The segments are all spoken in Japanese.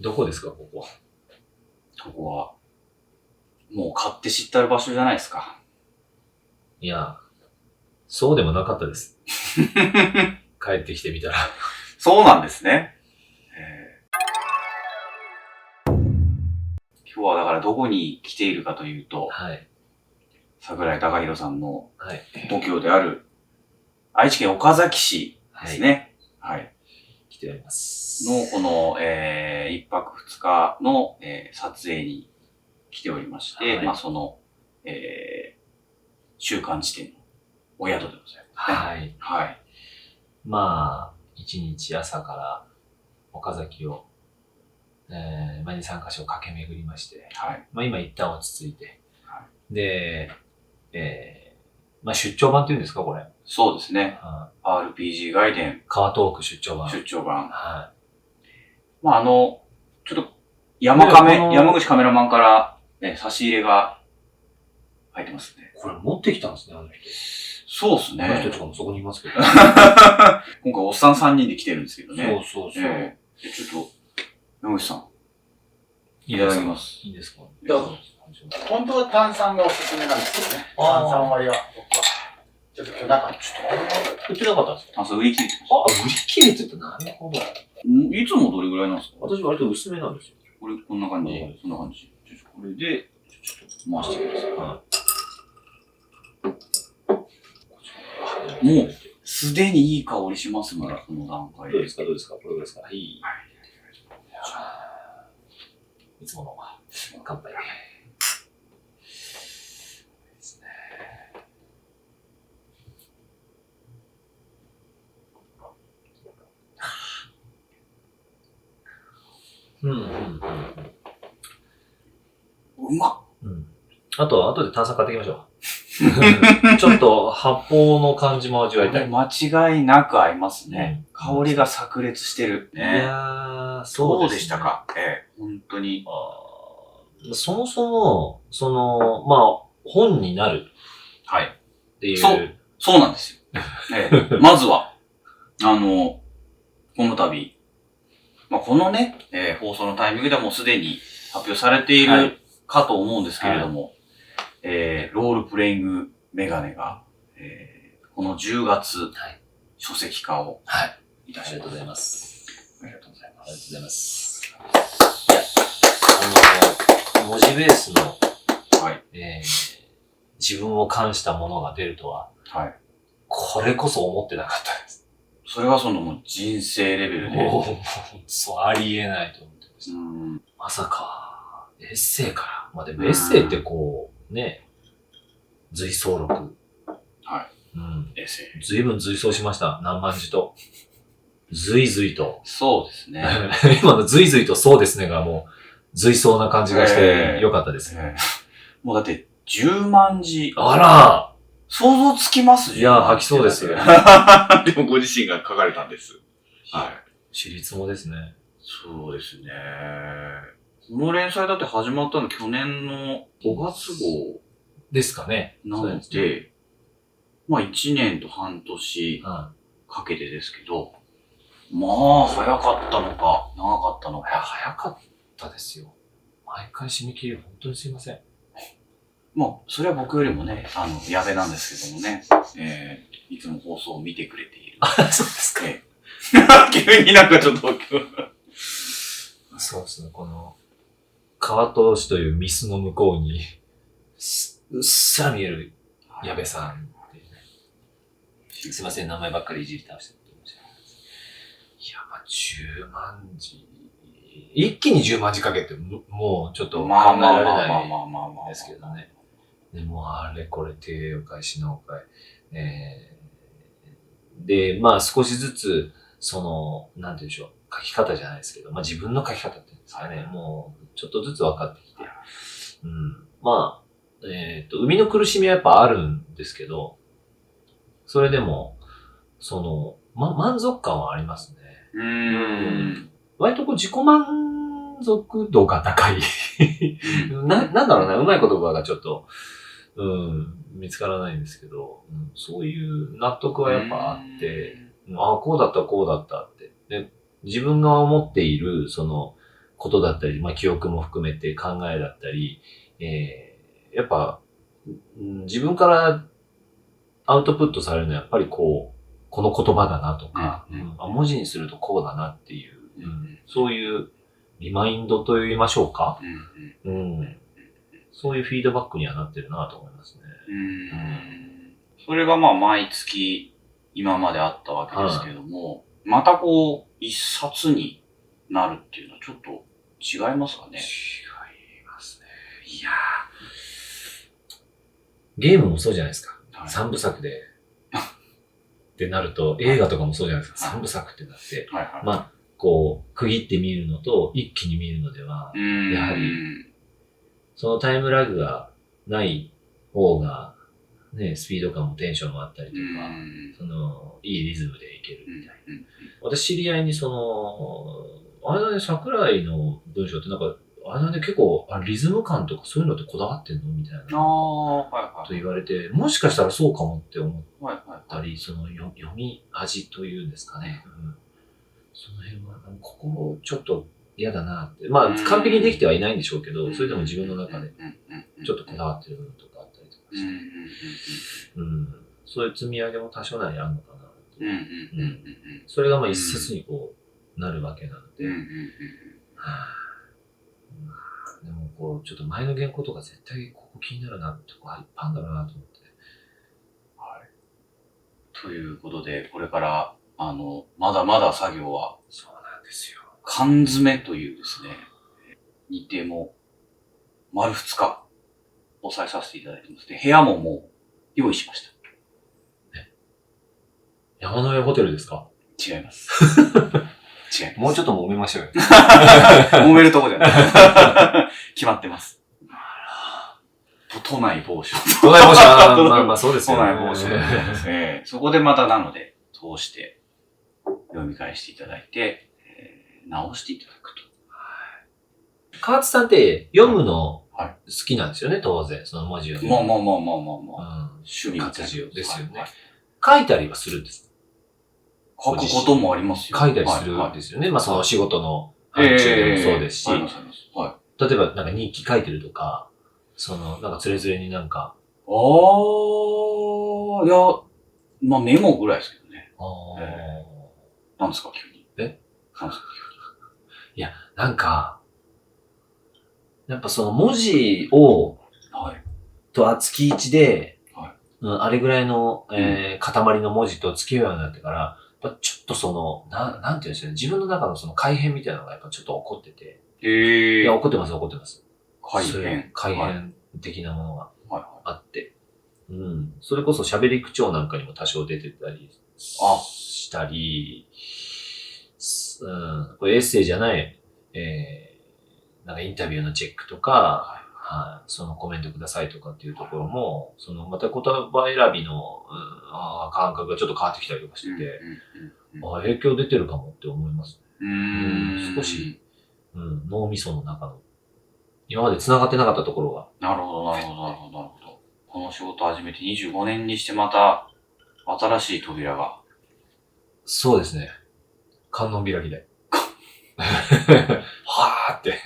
どこですか、ここ。ここは、もう買って知ったる場所じゃないですか。いや、そうでもなかったです。帰ってきてみたら。そうなんですね。今日はだからどこに来ているかというと、はい。桜井貴弘さんのはい。故郷である愛知県岡崎市ですね。はい。来ております。の、この、一泊二日の、撮影に来ておりまして、はいまあその、中間地点のお宿でございますね。はい。はい。まあ、一日朝から岡崎を、まあ、2、3カ所駆け巡りまして、はい。まあ今一旦落ち着いて、はで、まあ出張版っていうんですか、これ。そうですね。RPG 外伝川東区出張版。出張版。はまあちょっと山口カメラマンから、ね、差し入れが入ってますね。い。これ持ってきたんですね、あの人。そうですね。あの人とかもそこにいますけど。今回おっさん3人で来てるんですけどね。そう。ちょっと、山口さん。いただきます。いいですか？どうぞ。本当は炭酸がおすすめなんですけどね。炭酸割りは僕は。ちょっと今日なかった。売ってなかったんですか？炭酸売り切れてあ、売り切れてた。なるほど。ました。いつもどれぐらいなんですか？私割と薄めなんですよ。これ、こんな感じ。そんな感じ。これで、ちょっと回してください。もう、すでにいい香りしますから、この段階で。どうですかこれぐらいですか？はい。いつもの乾杯。ですね。うまっ。あと、後で炭酸買ってきましょう。ちょっと発泡の感じも味わいたい。間違いなく合いますね。香りが炸裂してる。いね。やー、そそうですね。うでしたか。本当に。そもそも、まあ、本になる。はい。っていう。そうなんですよ。まずは、この度、まあ、このね、放送のタイミングではもうすでに発表されているかと思うんですけれども、ロールプレイングメガネが、この10月、書籍化をいたします。ありがとうございます。ありがとうございます。ありがとうございます。いや、文字ベースの、自分を冠したものが出るとは、これこそ思ってなかったです。それはそのもう人生レベルで。そう、ありえないと思ってました。まさか、エッセイから。まあでもエッセイってこう、ね、随想録。エッセイ。随分随想しました。何万字と。随々と。そうですね。今の随々とそうですねがもう、随想な感じがしてよかったです。もうだって10万字。あら想像つきますいや、吐きそうですよ。でもご自身が書かれたんです。はい。私立もですね。そうですね。この連載だって始まったの去年の5月号ですかね。なので、まあ1年と半年かけてですけど、まあ早かったのか、長かったのか。早かったですよ。毎回締め切り本当にすいません。まあ、それは僕よりもね、矢部なんですけどもね、いつも放送を見てくれている。そうですか。急になんかちょっと、そうですね、この、川通しというミスの向こうに、うっすら見える矢部さんっていうね。すいません、名前ばっかりいじり倒してって申し訳ないです。いや、まあ、10万字。一気に10万字かけて、もうちょっと考えられないですけどね。でもあれこれ低予会、品を会。で、まあ少しずつ、なんて言うんでしょう、書き方じゃないですけど、まあ自分の書き方っていうんですかね、もうちょっとずつ分かってきて。まあ、生みの苦しみはやっぱあるんですけど、それでも、満足感はありますね。割とこう自己満足度が高い。なんだろうな、うまい言葉がちょっと、見つからないんですけど、そういう納得はやっぱあって、こうだった、こうだったって。で、自分が思っている、ことだったり、まあ記憶も含めて考えだったり、やっぱ、自分からアウトプットされるのはやっぱりこの言葉だなとか、文字にするとこうだなっていう、そういうリマインドと言いましょうか、そういうフィードバックにはなってるなと思いますね。それがまあ毎月今まであったわけですけども、またこう一冊になるっていうのはちょっと違いますかね。違いますね。いやゲームもそうじゃないですか。3部作で。ってなると、映画とかもそうじゃないですか。3部作ってなって。まあ、こう、区切って見るのと、一気に見るのでは、やはり、そのタイムラグがない方が、ね、スピード感もテンションもあったりとか、いいリズムでいけるみたいな。私知り合いにあれだね、桜井の文章ってなんか、あれだね、結構、リズム感とかそういうのってこだわってんのみたいな。と言われて、もしかしたらそうかもって思ったり、読み味というんですかね。その辺は、ここちょっと嫌だなって。まあ、完璧にできてはいないんでしょうけど、それでも自分の中で、ちょっとこだわってる部分とかあったりとかして、そういう積み上げも多少なりあるのかな。それがまあ一冊にこう、なるわけなので、でもこう、ちょっと前の原稿とか絶対ここ気になるなってとこいっぱいあるんだろうなと思って。ということで、これから、まだまだ作業は、そうなんですよ。缶詰というですね、日程も、丸2日、抑えさせていただいてます。で、部屋ももう、用意しました。山の上ホテルですか？違います。違います。もうちょっと揉めましょうよ。揉めるとこじゃない。決まってます。都内某所。都内某所。まあそうですよね。都内某所ですね。そこでまたなので、通して読み返していただいて、直していただくと。河津さんって読むの好きなんですよね、当然。その文字を。まあ。趣味活字をですよね。書いたりはするんですか？書くこともありますよ。書いたりするんですよね。まあその仕事の範疇でもそうですし。例えばなんか日記書いてるとか、なんかつれづれになんか。いや、まあメモぐらいですけどね。なんですか、急に。なんですか、急に。いや、なんか、やっぱその文字を、月1で、あれぐらいの、塊の文字と付き合うようになってから、ちょっとなんていうんですよね、自分の中のその改変みたいなのがやっぱちょっと起こってて。いや、起こってます。改変的なものがあって。それこそ喋り口調なんかにも多少出てたりしたり、これエッセイじゃない、なんかインタビューのチェックとか、そのコメントくださいとかっていうところも、また言葉選びの、感覚がちょっと変わってきたりとかしてて、影響出てるかもって思いますね。少し、脳みその中の、今まで繋がってなかったところが。なるほど。この仕事始めて25年にしてまた、新しい扉が。そうですね。観音開きで。はーって。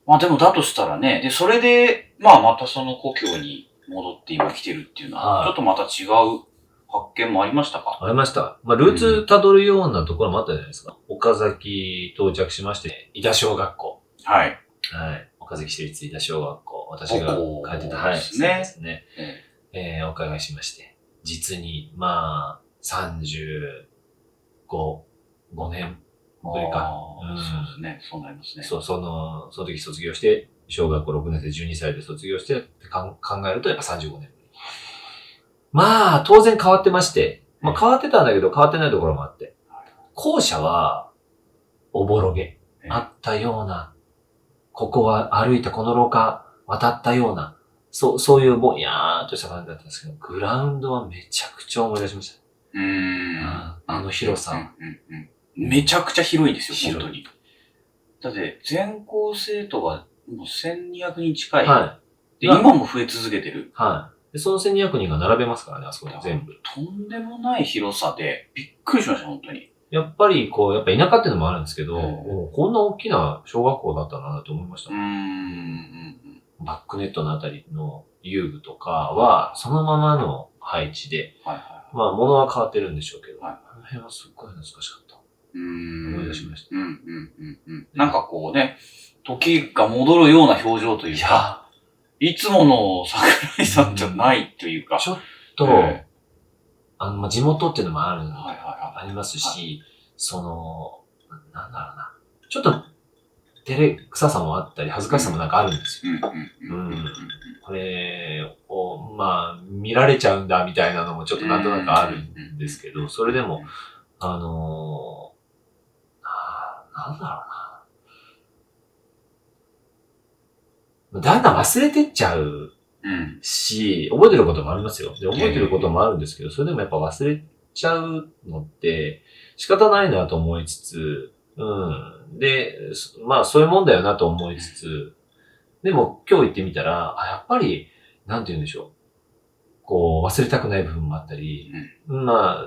まあでもだとしたらね、で、それで、まあまたその故郷に戻って今来てるっていうのは、ちょっとまた違う発見もありましたか？ありました。まあルーツ辿るようなところもあったじゃないですか。岡崎到着しまして、井田小学校。岡崎市立井田小学校。私が通ってた、ですね。お伺いしまして。実に、まあ、35、5年ぶりか。そうですね。そうなりますね。その時卒業して、小学校6年生12歳で卒業して考えるとやっぱ35年ぶり。まあ、当然変わってまして、まあ変わってたんだけど変わってないところもあって。校舎は、おぼろげ。あったような、ここは歩いたこの廊下渡ったような、そういうぼんやーっとした感じだったんですけど、グラウンドはめちゃくちゃ思い出しました。あの広さ。めちゃくちゃ広いんですよ、本当に。だって、全校生徒がもう1200人近い。で、今も増え続けてる。で、その1200人が並べますからね、あそこで全部。とんでもない広さで、びっくりしました、本当に。やっぱりこう、やっぱ田舎っていうのもあるんですけど、うんもうこんな大きな小学校だったなと思いました。うん。バックネットのあたりの遊具とかは、そのままの配置で、はいはまあ、物は変わってるんでしょうけど、はいあの辺はすっごい懐かしかった。い。思思い出しました。なんかこうね、時が戻るような表情というか、いつもの桜井さんじゃないというか。ちょっと、えまあ、地元っていうのもある、はいありますし、その、なんだろうな。ちょっと、照れくささもあったり、恥ずかしさもなんかあるんですよ。これを、まあ、見られちゃうんだみたいなのもちょっとなんとなくあるんですけど、それでも、なんだろうな。だんだん忘れてっちゃうし、覚えてることもありますよ。で、覚えてることもあるんですけど、それでもやっぱ忘れちゃうのって仕方ないなと思いつつ、で、まあそういうもんだよなと思いつつ、でも今日行ってみたら、やっぱり、なんて言うんでしょう。こう、忘れたくない部分もあったり、まあ、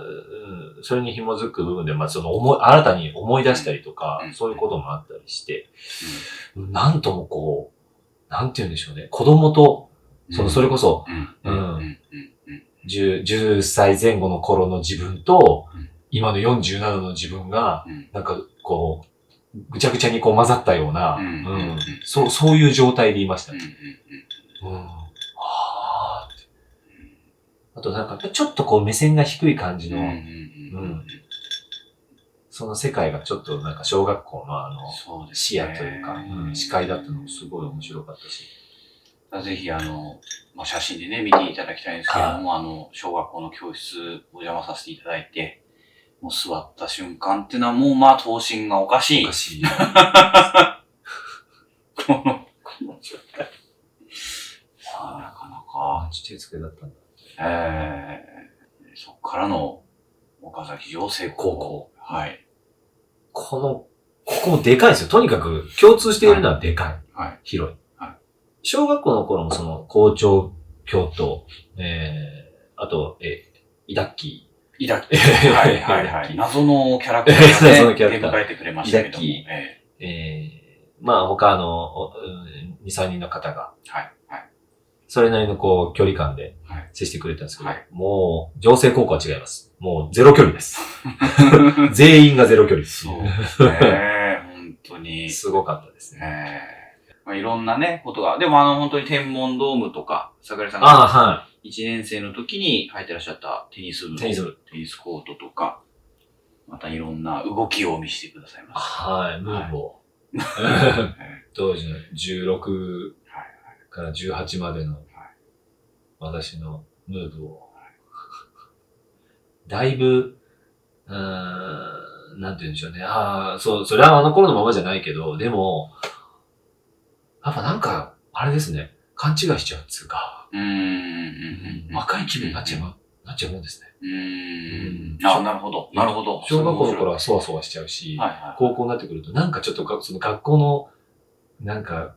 それに紐づく部分で、まあその新たに思い出したりとか、そういうこともあったりして、なんともこう、なんて言うんでしょうね。子供と、それこそ、10歳前後の頃の自分と、今の47の自分が、なんかこう、ぐちゃぐちゃにこう混ざったような、そういう状態でいましたね。あとなんかちょっとこう目線が低い感じの、その世界がちょっとなんか小学校の視野というか、視界だったのもすごい面白かったし。ぜひ写真でね、見ていただきたいんですけれども、小学校の教室お邪魔させていただいて、もう座った瞬間っていうのはもうまあ頭身がおかしい。おかしい。この状態。なかなか。手付けだったんだ。そっからの岡崎城西高校。はい。ここもでかいですよ。とにかく共通しているのはでかい。はい。広い。はい。小学校の頃もその校長教と、あと、イダッキー。はい。謎のキャラクターがね、謎のキャラクター出迎えてくれましたけども。イダッキー。まあ他2、3人の方が、それなりのこう距離感で接してくれたんですけど、もう、城西高校は違います。もうゼロ距離です。全員がゼロ距離です。そうですね。本当に。すごかったですね。いろんなね、ことが。でも本当に天文ドームとか、桜井さんが1年生の時に入ってらっしゃったテニス部、テニスコートとか、またいろんな動きを見せてくださいました。はい、ムーブを。当時の16から18までの私のムーブを。だいぶ、なんて言うんでしょうね。それはあの頃のままじゃないけど、でも、やっぱなんか、あれですね。勘違いしちゃうっつうか。若い気分になっちゃうもんですね。なるほど。なるほど。小学校の頃はそわそわしちゃうし、高校になってくるとなんかちょっとその学校の、なんか、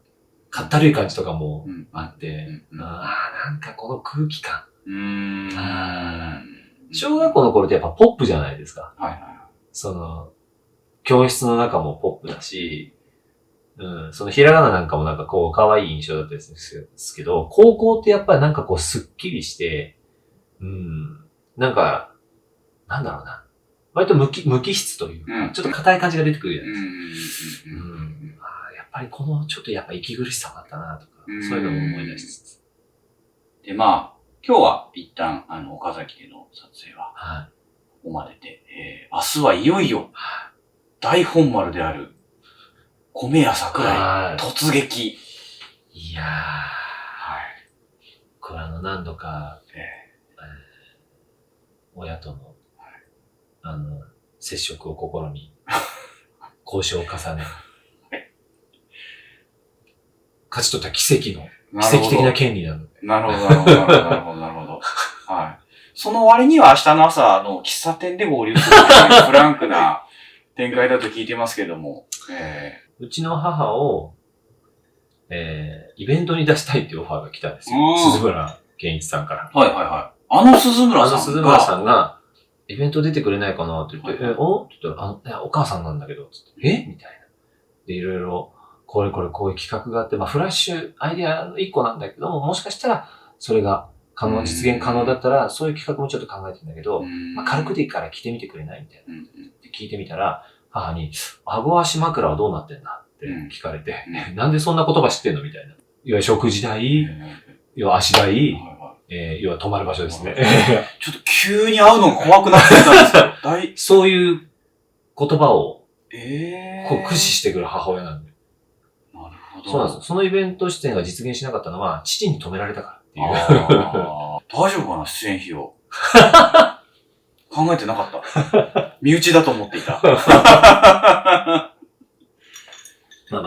かったるい感じとかもあって、なんかこの空気感。小学校の頃ってやっぱポップじゃないですか。その、教室の中もポップだし、そのひらがななんかもなんかこう可愛い印象だったりするんですけど、高校ってやっぱりなんかこうスッキリして、なんか、なんだろうな。割と無機質というか、ちょっと硬い感じが出てくるじゃないですか。やっぱりこのちょっとやっぱ息苦しさがあったなとか、そういうのも思い出しつつ。で、まあ、今日は一旦、岡崎での撮影は、ここまでで、明日はいよいよ、大本丸である、米屋桜井突撃。いやー。これ何度か、親との、接触を試み、交渉を重ね、勝ち取った奇跡的な権利なので。なるほど。はい。その割には明日の朝、喫茶店で合流するフランクな展開だと聞いてますけども。うちの母を、イベントに出したいっていうオファーが来たんですよ。鈴村健一さんから。鈴村さんが。鈴村さんが、イベント出てくれないかなって言って、おって言ったら、いやお母さんなんだけど、つって、みたいな。で、いろいろ、こういう企画があって、フラッシュアイデアの一個なんだけども、もしかしたら、それが実現可能だったら、そういう企画もちょっと考えてるんだけど、軽くでいいから着てみてくれないみたいな。で聞いてみたら、母に、顎足枕はどうなってんだって聞かれて、なんでそんな言葉知ってんのみたいな。要は食事代、要は足代、要は泊まる場所ですね。ちょっと急に会うのが怖くなってきたんですよ。そういう言葉を、こう駆使してくる母親なんで。なるほど。そうなんですよ。そのイベント出演が実現しなかったのは、父に止められたからっていう。大丈夫かな、出演費用。考えてなかった。身内だと思っていた。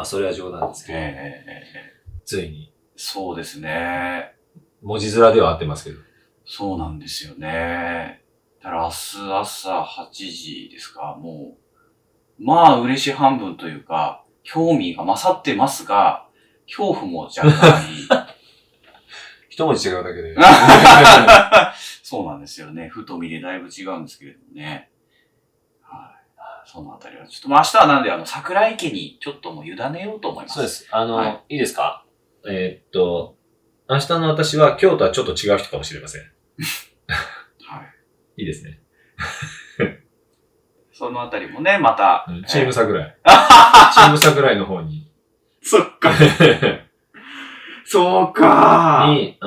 それは冗談ですけど。ついに。そうですね。文字面では合ってますけど。そうなんですよね。だから明日朝8時ですか、もう。嬉し半分というか、興味が勝ってますが、恐怖も若干あり。一文字違うだけで。そうなんですよね。ふと見でだいぶ違うんですけれどもね。はい。そのあたりは。ちょっと明日はなんで桜井家にちょっともう委ねようと思います。そうです。いいですか？明日の私は今日とはちょっと違う人かもしれません。はい。いいですね。そのあたりもね、また。チーム桜井。チーム桜井の方に。そっか。そうかに、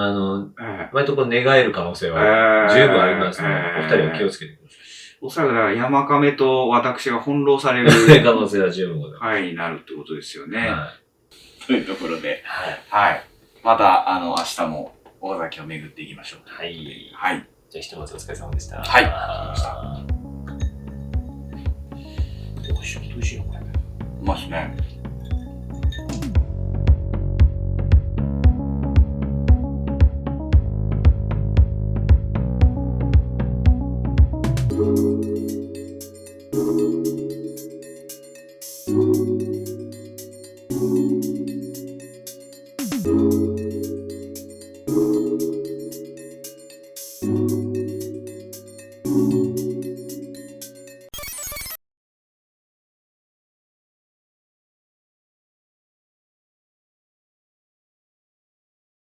割と願える可能性は十分ありますので、お二人は気をつけてください。おそらくだから山亀と私が翻弄される可能性は十分ございます。はい、になるってことですよね。はい、というところで、はい。また、明日も大崎を巡っていきましょう。はい。はい。じゃあ、ひとまずお疲れ様でした。はい。ありがとうございました。どうしようのこれ。うまいですね。